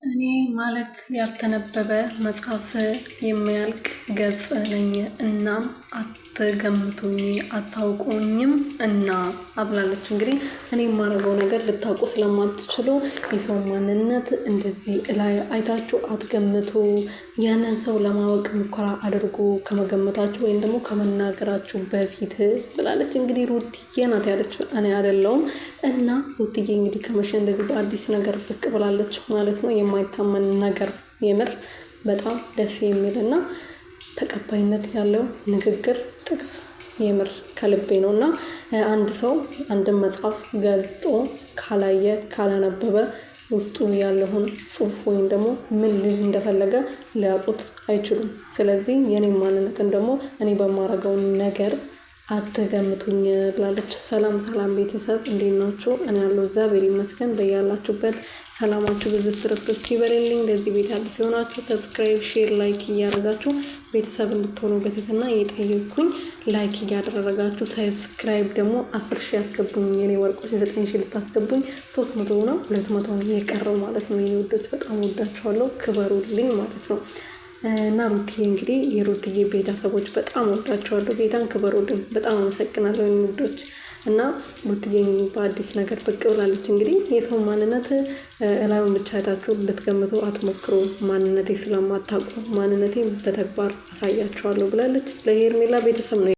እኔ ማለት ያልተነበበ መጽሐፍ የማያልቅ ገጽ ነኝ። እናም አትገምቱኝ አታውቁኝም እና አብላለች። እንግዲህ እኔ የማደርገው ነገር ልታውቁ ስለማትችሉ የሰው ማንነት እንደዚህ ላይ አይታችሁ አትገምቱ። ያንን ሰው ለማወቅ ሙከራ አድርጉ ከመገመታችሁ ወይም ደግሞ ከመናገራችሁ በፊት ብላለች። እንግዲህ ሩትዬ ናት ያለችው፣ እኔ አይደለሁም። እና ሩትዬ እንግዲህ ከመሸ እንደዚህ በአዲስ ነገር ብቅ ብላለች ማለት ነው። የማይታመን ነገር የምር በጣም ደስ የሚል እና ተቀባይነት ያለው ንግግር ጥቅስ የምር ከልቤ ነው። እና አንድ ሰው አንድን መጽሐፍ ገልጦ ካላየ ካላነበበ ውስጡ ያለውን ጽሑፍ ወይም ደግሞ ምን ሊል እንደፈለገ ሊያውቁት አይችሉም። ስለዚህ የኔ ማንነትን ደግሞ እኔ በማረገው ነገር አትገምቱኝ ብላለች። ሰላም ሰላም ቤተሰብ እንዴት ናችሁ? እኔ ያለው እግዚአብሔር ይመስገን። በያላችሁበት ሰላማችሁ ብዙ ትርፍት ይበልልኝ። ለዚህ ቤት አዲስ የሆናችሁ ሰብስክራይብ፣ ሼር፣ ላይክ እያደረጋችሁ ቤተሰብ እንድትሆኑ በትህትና እየጠየቅኩኝ ላይክ እያደረጋችሁ ሰብስክራይብ ደግሞ 10,000 ያስገቡኝ። የኔ ወርቆች 9,000 ልታስገቡኝ 300 ነው 200 ነው የቀረው ማለት ነው። የኔ ውዶች በጣም ወዳችኋለሁ፣ ክበሩልኝ ማለት ነው። እና ሩትዬ እንግዲህ የሩትዬ ቤተሰቦች በጣም ወዳቸዋለሁ። ጌታን ክበሩልኝ። በጣም አመሰግናለሁ የኔ ውዶች። እና ሩትዬ በአዲስ ነገር ብቅ ብላለች። እንግዲህ የሰው ማንነት እላዩን ብቻ አይታችሁ ልትገምቱ አትሞክሩ። ማንነቴ ስለማታውቁ ማንነቴ በተግባር አሳያችኋለሁ ብላለች። ለሄርሜላ ቤተሰብ ነው